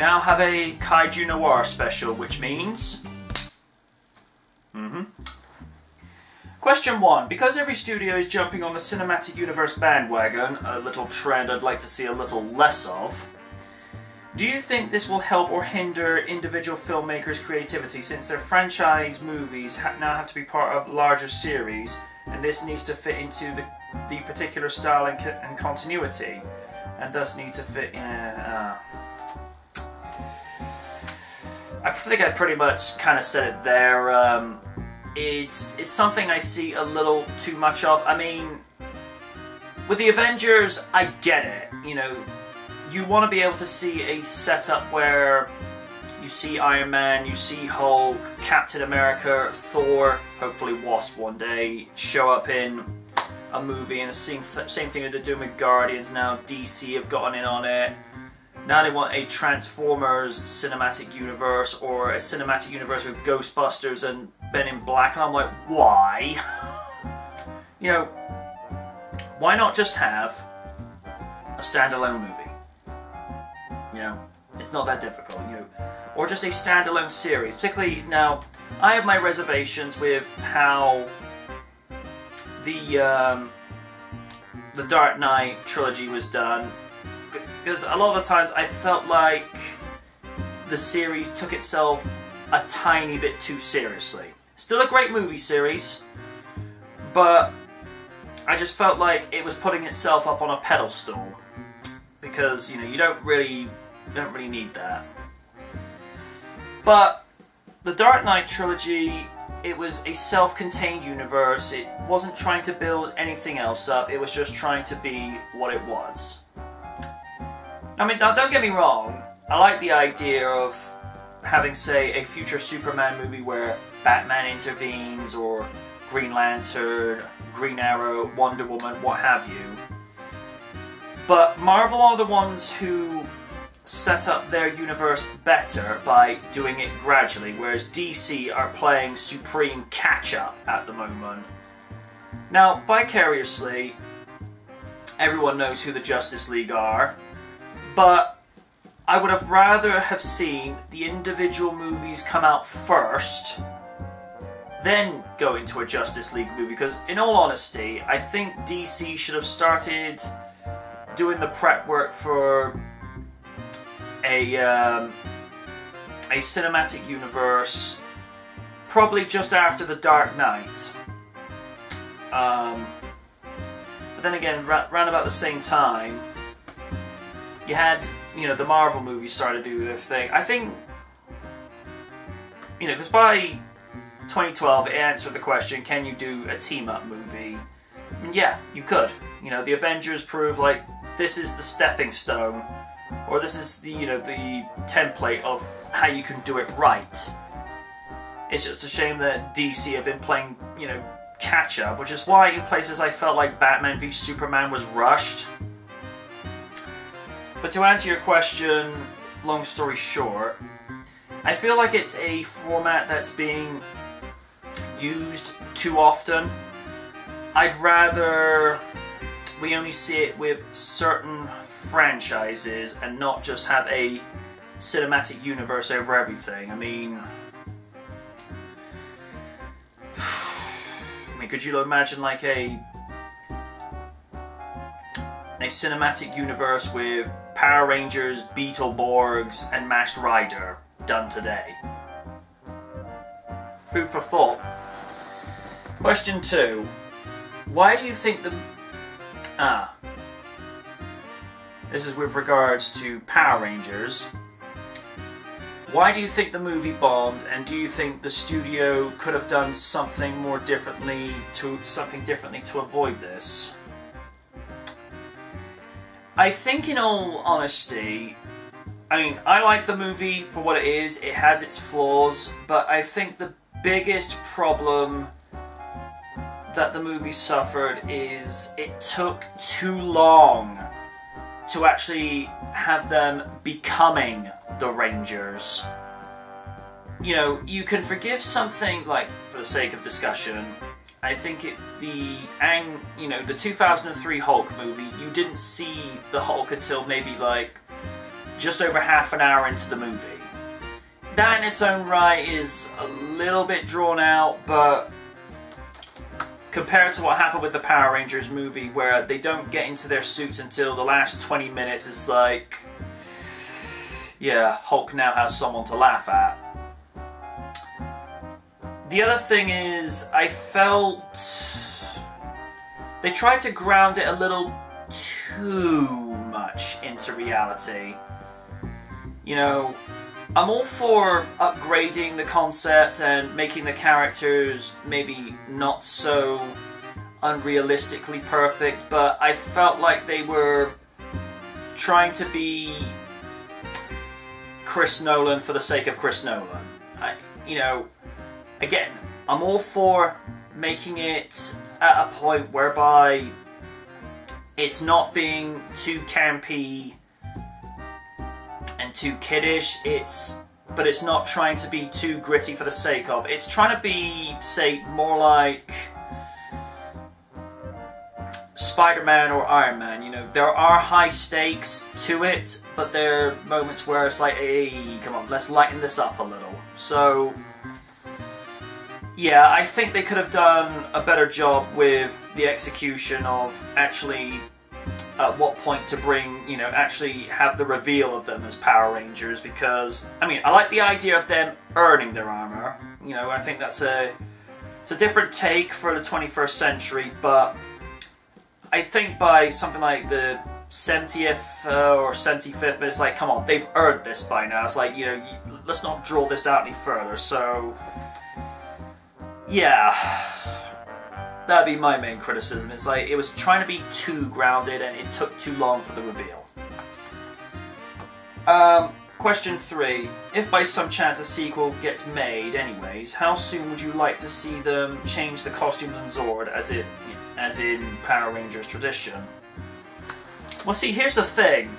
now have a Kaiju Noir special, which means... Question 1. Because every studio is jumping on the cinematic universe bandwagon, a little trend I'd like to see a little less of, do you think this will help or hinder individual filmmakers' creativity, since their franchise movies now have to be part of larger series, and this needs to fit into the particular style and continuity, and does need to fit in... I think I pretty much kind of said it there. It's something I see a little too much of. I mean, with the Avengers, I get it. You know, you want to be able to see a setup where you see Iron Man, you see Hulk, Captain America, Thor, hopefully Wasp one day, show up in a movie, and the same thing that they're doing with Guardians now. DC have gotten in on it. Now they want a Transformers cinematic universe, or a cinematic universe with Ghostbusters and Men in Black, and I'm like, why? You know, why not just have a standalone movie? You know, it's not that difficult, you know, or just a standalone series. Particularly now, I have my reservations with how the Dark Knight trilogy was done. Because a lot of the times I felt like the series took itself a tiny bit too seriously. Still a great movie series, but I just felt like it was putting itself up on a pedestal. Because, you know, you don't really need that. But the Dark Knight trilogy, it was a self-contained universe. It wasn't trying to build anything else up. It was just trying to be what it was. I mean, now don't get me wrong, I like the idea of having, say, a future Superman movie where Batman intervenes, or Green Lantern, Green Arrow, Wonder Woman, what have you. But Marvel are the ones who set up their universe better by doing it gradually, whereas DC are playing supreme catch-up at the moment. Now, vicariously, everyone knows who the Justice League are. But I would have rather have seen the individual movies come out first, then go into a Justice League movie, because in all honesty, I think DC should have started doing the prep work for a cinematic universe probably just after The Dark Knight. But then again, round about the same time, you had, you know, the Marvel movies started to do their thing. I think, you know, because by 2012 it answered the question, can you do a team-up movie? I mean, yeah, you could. You know, the Avengers proved, like, this is the stepping stone, or this is the, you know, the template of how you can do it right. It's just a shame that DC have been playing, you know, catch-up, which is why in places I felt like Batman v Superman was rushed. But to answer your question, long story short, I feel like it's a format that's being used too often. I'd rather we only see it with certain franchises and not just have a cinematic universe over everything. I mean, could you imagine like a cinematic universe with Power Rangers, Beetleborgs, and Masked Rider done today? Food for thought. Question 2. Why do you think the... This is with regards to Power Rangers. Why do you think the movie bombed, and do you think the studio could have done something more differently to avoid this? I think, in all honesty, I mean, I like the movie for what it is. It has its flaws, but I think the biggest problem that the movie suffered is it took too long to actually have them becoming the Rangers. You know, you can forgive something like, for the sake of discussion, I think the 2003 Hulk movie, you didn't see the Hulk until maybe like just over half an hour into the movie. That in its own right is a little bit drawn out, but compared to what happened with the Power Rangers movie, where they don't get into their suits until the last 20 minutes, it's like, yeah, Hulk now has someone to laugh at. The other thing is, I felt they tried to ground it a little too much into reality. You know, I'm all for upgrading the concept and making the characters maybe not so unrealistically perfect, but I felt like they were trying to be Chris Nolan for the sake of Chris Nolan. You know, again, I'm all for making it at a point whereby it's not being too campy and too kiddish, but it's not trying to be too gritty for the sake of. It's trying to be, say, more like Spider-Man or Iron Man. You know, there are high stakes to it, but there are moments where it's like, hey, come on, let's lighten this up a little. So, yeah, I think they could have done a better job with the execution of actually at what point to bring, you know, actually have the reveal of them as Power Rangers, because, I mean, I like the idea of them earning their armor. You know, I think it's a different take for the 21st century, but I think by something like the 70th or 75th minute, it's like, come on, they've earned this by now. It's like, you know, let's not draw this out any further, so yeah. That'd be my main criticism. It's like, it was trying to be too grounded and it took too long for the reveal. Question 3. If by some chance a sequel gets made anyways, how soon would you like to see them change the costumes in Zord as in Power Rangers tradition? Well, see, here's the thing.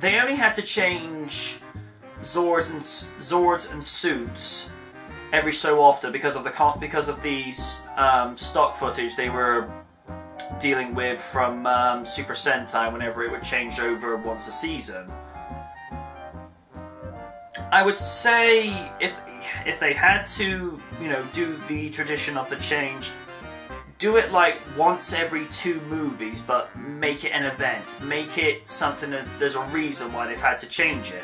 They only had to change Zords and suits every so often because of the stock footage they were dealing with from Super Sentai whenever it would change over once a season. I would say if they had to, you know, do the tradition of the change, do it like once every 2 movies, but make it an event. Make it something that there's a reason why they've had to change it.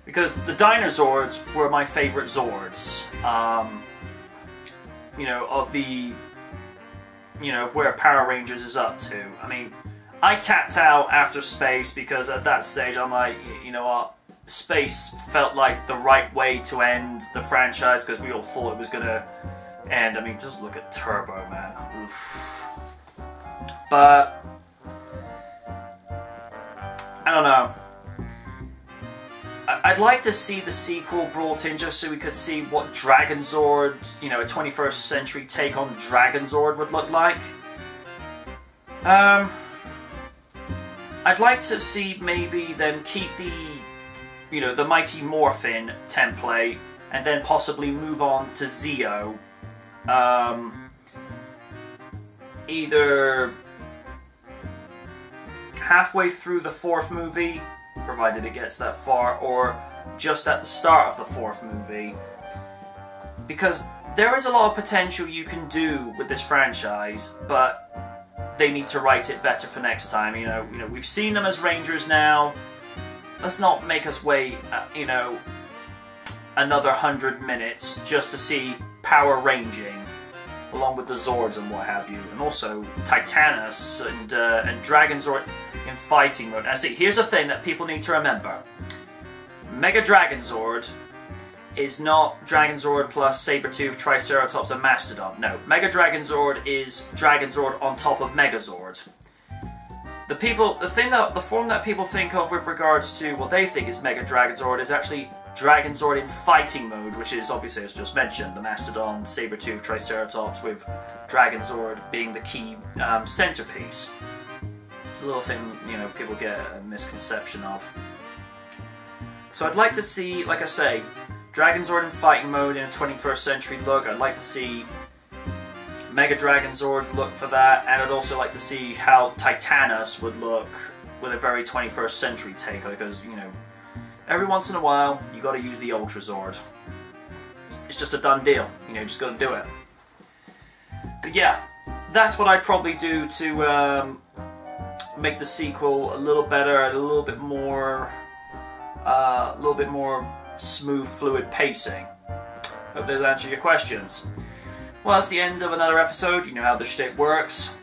Because the Dinozords were my favourite Zords, you know, of the, you know, of where Power Rangers is up to. I mean, I tapped out after Space because at that stage I'm like, you know what, Space felt like the right way to end the franchise because we all thought it was going to end. I mean, just look at Turbo, man. Oof. But I don't know. I'd like to see the sequel brought in just so we could see what Dragon Zord, you know, a 21st century take on Dragon Zord would look like. I'd like to see maybe them keep the, you know, the Mighty Morphin template and then possibly move on to Zeo. Either halfway through the 4th movie, provided it gets that far, or just at the start of the 4th movie. Because there is a lot of potential you can do with this franchise, but they need to write it better for next time. You know, we've seen them as Rangers now. Let's not make us wait, you know, another 100 minutes just to see power ranging, along with the Zords and what have you, and also Titanus and Dragon Zord in fighting mode. And see, here's the thing that people need to remember: Mega Dragon Zord is not Dragon Zord plus Sabretooth, Triceratops, and Mastodon. No, Mega Dragon Zord is Dragon Zord on top of Megazord. The form that people think of with regards to what they think is Mega Dragon Zord is actually Dragon Zord in fighting mode, which is obviously, as just mentioned, the Mastodon, Sabretooth, Triceratops, with Dragon Zord being the key centerpiece. It's a little thing, you know, people get a misconception of. So I'd like to see, like I say, Dragon Zord in fighting mode in a 21st century look. I'd like to see Mega Dragon Zords look for that, and I'd also like to see how Titanus would look with a very 21st century take, because, you know, every once in a while you got to use the Ultra Zord. It's just a done deal, you know, just got to do it. But yeah, that's what I'd probably do to make the sequel a little better, and a little bit more smooth, fluid pacing. Hope that answers your questions. Well, that's the end of another episode. You know how the shtick works.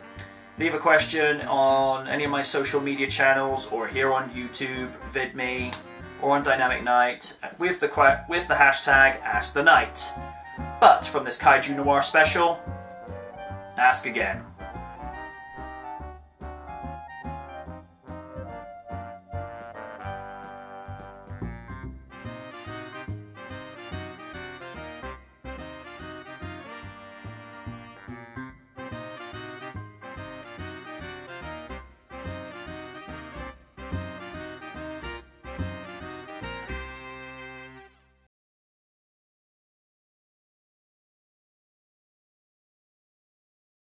Leave a question on any of my social media channels, or here on YouTube, VidMe, or on Dynamic Night, with the hashtag AskTheKnight. But from this Kaiju Noir special, ask again.